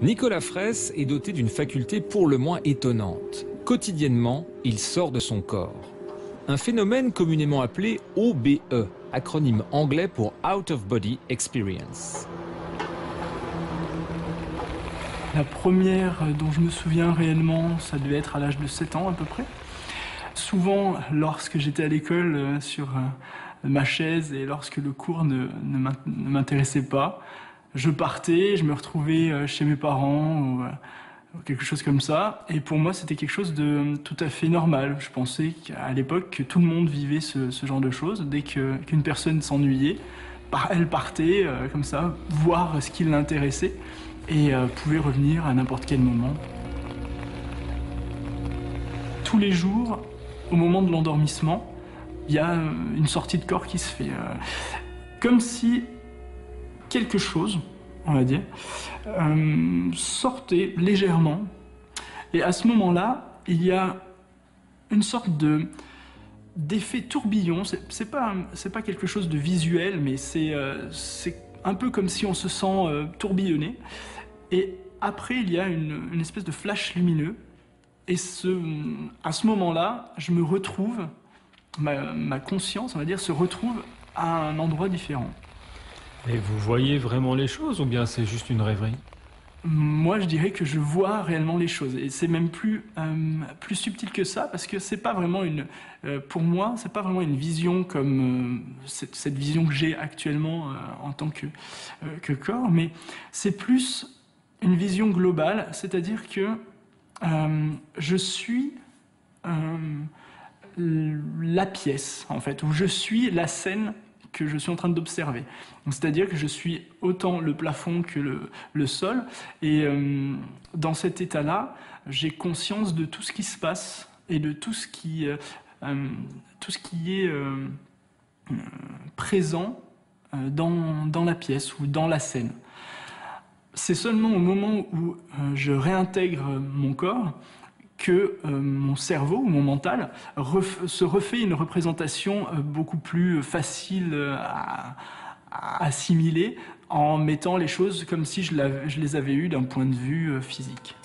Nicolas Fraisse est doté d'une faculté pour le moins étonnante. Quotidiennement, il sort de son corps. Un phénomène communément appelé OBE, acronyme anglais pour Out of Body Experience. La première dont je me souviens réellement, ça devait être à l'âge de 7 ans à peu près. Souvent, lorsque j'étais à l'école sur ma chaise et lorsque le cours ne m'intéressait pas, je partais, je me retrouvais chez mes parents ou quelque chose comme ça. Et pour moi, c'était quelque chose de tout à fait normal. Je pensais qu'à l'époque, que tout le monde vivait ce genre de choses. Dès qu'une personne s'ennuyait, elle partait comme ça, voir ce qui l'intéressait et pouvait revenir à n'importe quel moment. Tous les jours, au moment de l'endormissement, il y a une sortie de corps qui se fait. Comme si quelque chose, on va dire, sortait légèrement. Et à ce moment-là, il y a une sorte d'effet tourbillon. C'est pas quelque chose de visuel, mais c'est un peu comme si on se sent tourbillonné. Et après, il y a une espèce de flash lumineux. Et à ce moment-là, je me retrouve, ma conscience, on va dire, se retrouve à un endroit différent. Et vous voyez vraiment les choses ou bien c'est juste une rêverie? Moi, je dirais que je vois réellement les choses. Et c'est même plus subtil que ça, parce que c'est pas vraiment pour moi, c'est pas vraiment une vision comme cette vision que j'ai actuellement en tant que corps, mais c'est plus une vision globale, c'est-à-dire que je suis la pièce, en fait, où je suis la scène que je suis en train d'observer. C'est-à-dire que je suis autant le plafond que le sol. Et dans cet état-là, j'ai conscience de tout ce qui se passe et de tout ce qui est présent dans la pièce ou dans la scène. C'est seulement au moment où je réintègre mon corps que mon cerveau ou mon mental se refait une représentation beaucoup plus facile à assimiler en mettant les choses comme si je les avais eues d'un point de vue physique.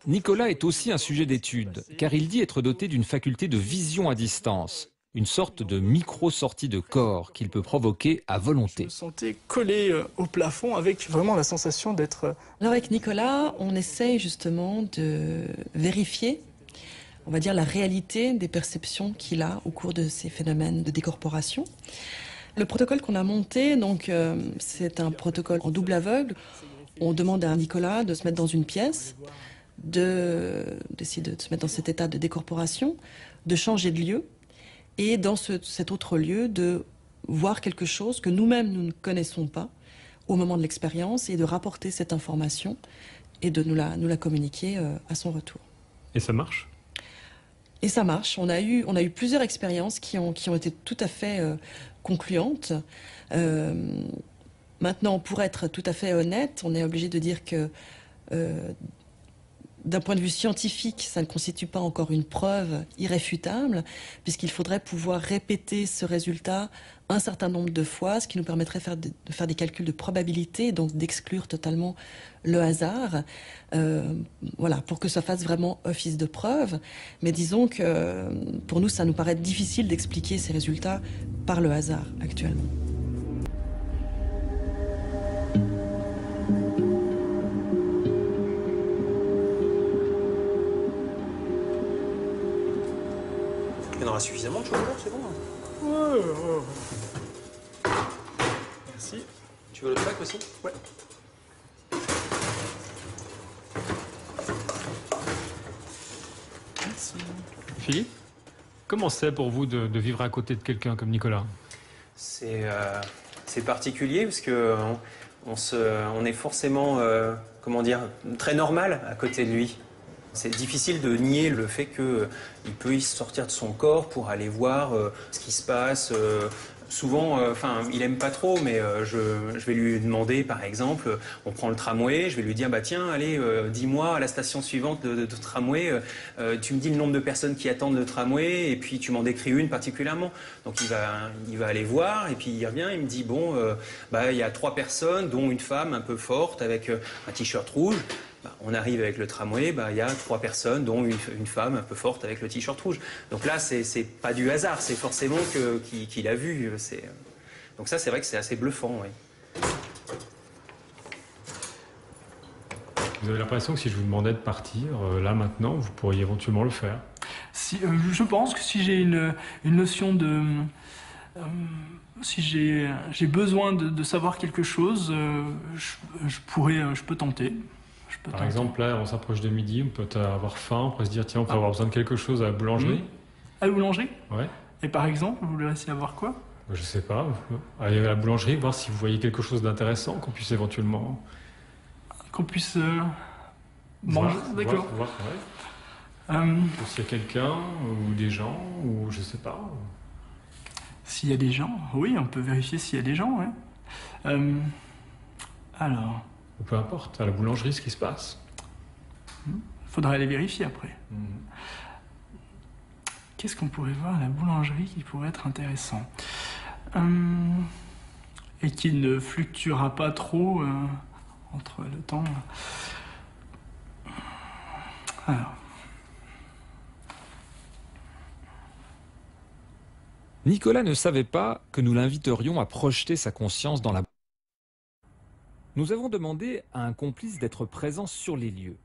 Nicolas est aussi un sujet d'étude, car il dit être doté d'une faculté de vision à distance, une sorte de micro-sortie de corps qu'il peut provoquer à volonté. Je me sentais collé au plafond avec vraiment la sensation d'être... Alors avec Nicolas, on essaye justement de vérifier, on va dire, la réalité des perceptions qu'il a au cours de ces phénomènes de décorporation. Le protocole qu'on a monté, donc, c'est un protocole en double aveugle. On demande à Nicolas de se mettre dans une pièce, d'essayer de se mettre dans cet état de décorporation, de changer de lieu, et dans cet autre lieu, de voir quelque chose que nous-mêmes, nous ne connaissons pas au moment de l'expérience, et de rapporter cette information et de nous la communiquer à son retour. Et ça marche? Et ça marche. On a eu plusieurs expériences qui ont été tout à fait concluantes. Maintenant, pour être tout à fait honnête, on est obligé de dire que d'un point de vue scientifique, ça ne constitue pas encore une preuve irréfutable, puisqu'il faudrait pouvoir répéter ce résultat un certain nombre de fois, ce qui nous permettrait de faire des calculs de probabilité, donc d'exclure totalement le hasard, voilà, pour que ça fasse vraiment office de preuve. Mais disons que pour nous, ça nous paraît difficile d'expliquer ces résultats par le hasard actuellement. Il y en aura suffisamment de chocolat, c'est bon. Ouais. Merci. Tu veux le pack aussi? Ouais. Merci. Philippe, comment c'est pour vous de vivre à côté de quelqu'un comme Nicolas? C'est particulier parce que on est forcément, comment dire, très normal à côté de lui. C'est difficile de nier le fait qu'il peut y sortir de son corps pour aller voir ce qui se passe. Souvent, il aime pas trop, mais je vais lui demander, par exemple, on prend le tramway, je vais lui dire, bah tiens, allez, dis-moi à la station suivante de tramway, tu me dis le nombre de personnes qui attendent le tramway, et puis tu m'en décris une particulièrement. Donc il va aller voir, et puis il revient, il me dit, bon, il y a 3 personnes, dont une femme un peu forte, avec un t-shirt rouge. On arrive avec le tramway, il y a 3 personnes, dont une femme un peu forte avec le t-shirt rouge. Donc là, c'est pas du hasard, c'est forcément qu'il a vu. Donc ça, c'est vrai que c'est assez bluffant, oui. Vous avez l'impression que si je vous demandais de partir, là, maintenant, vous pourriez éventuellement le faire? Je pense que si j'ai une notion de... si j'ai besoin de savoir quelque chose, je peux tenter. Par exemple, là, on s'approche de midi, on peut avoir faim, on peut se dire, tiens, on peut avoir besoin de quelque chose à la boulangerie. À la boulangerie? Ouais. Et par exemple, vous voulez essayer avoir quoi? Je sais pas. Aller à la boulangerie, voir si vous voyez quelque chose d'intéressant qu'on puisse éventuellement... Qu'on puisse manger, d'accord. Voir, ouais. S'il y a quelqu'un, ou des gens, ou je sais pas. S'il y a des gens, oui, on peut vérifier s'il y a des gens, ouais. Alors... Peu importe, à la boulangerie, ce qui se passe. Faudrait aller vérifier après. Qu'est-ce qu'on pourrait voir à la boulangerie qui pourrait être intéressant et qui ne fluctuera pas trop entre le temps. Alors. Nicolas ne savait pas que nous l'inviterions à projeter sa conscience dans la... Nous avons demandé à un complice d'être présent sur les lieux.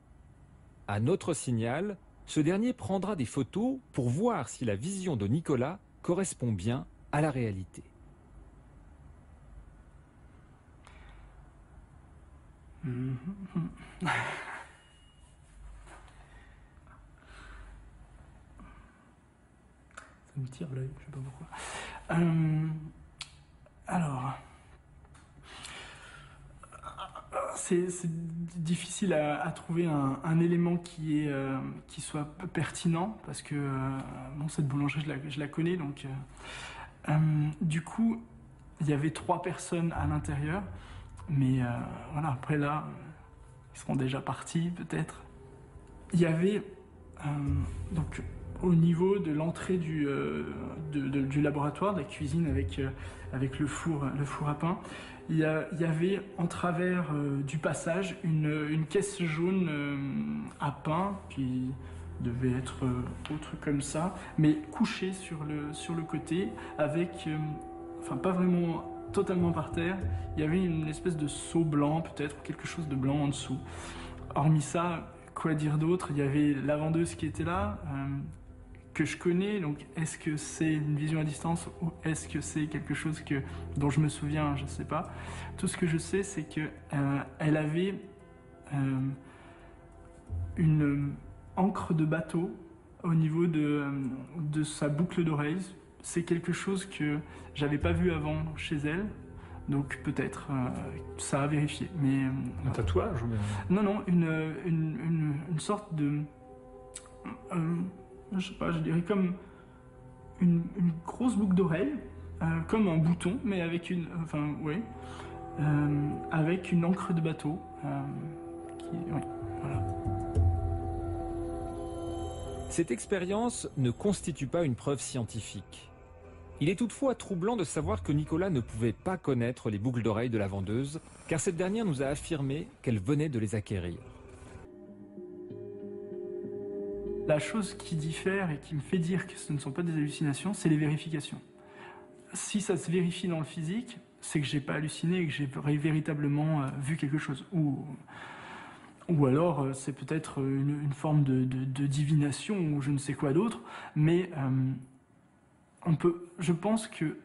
À notre signal, ce dernier prendra des photos pour voir si la vision de Nicolas correspond bien à la réalité. Ça me tire l'œil, je sais pas pourquoi. Alors... C'est difficile à trouver un élément qui soit pertinent, parce que bon, cette boulangerie, je la connais, donc... du coup, il y avait 3 personnes à l'intérieur, mais voilà, après là, ils seront déjà partis, peut-être. Il y avait, donc, au niveau de l'entrée du laboratoire, de la cuisine avec le four à pain, il y avait en travers du passage une caisse jaune à pain qui devait être autre comme ça, mais couchée sur le côté, avec, enfin pas vraiment totalement par terre, il y avait une espèce de seau blanc peut-être, ou quelque chose de blanc en dessous. Hormis ça, quoi dire d'autre? Il y avait la vendeuse qui était là, que je connais, donc est-ce que c'est une vision à distance ou est-ce que c'est quelque chose dont je me souviens, je ne sais pas. Tout ce que je sais, c'est que elle avait une encre de bateau au niveau de sa boucle d'oreille. C'est quelque chose que j'avais pas vu avant chez elle, donc peut-être ça a vérifié. Mais un tatouage ou bien... Non, une sorte de je sais pas, je dirais comme une grosse boucle d'oreille, comme un bouton, mais avec avec une encre de bateau. Voilà. Cette expérience ne constitue pas une preuve scientifique. Il est toutefois troublant de savoir que Nicolas ne pouvait pas connaître les boucles d'oreilles de la vendeuse, car cette dernière nous a affirmé qu'elle venait de les acquérir. La chose qui diffère et qui me fait dire que ce ne sont pas des hallucinations, c'est les vérifications. Si ça se vérifie dans le physique, c'est que j'ai pas halluciné et que j'ai véritablement vu quelque chose. Ou alors c'est peut-être une forme de divination ou je ne sais quoi d'autre, mais je pense que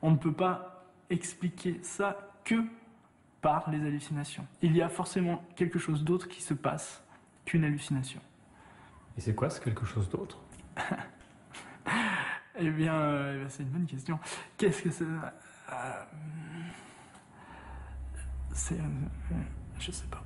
on ne peut pas expliquer ça que par les hallucinations. Il y a forcément quelque chose d'autre qui se passe qu'une hallucination. Et c'est quoi, c'est quelque chose d'autre? Eh bien, c'est une bonne question. Qu'est-ce que c'est... je sais pas.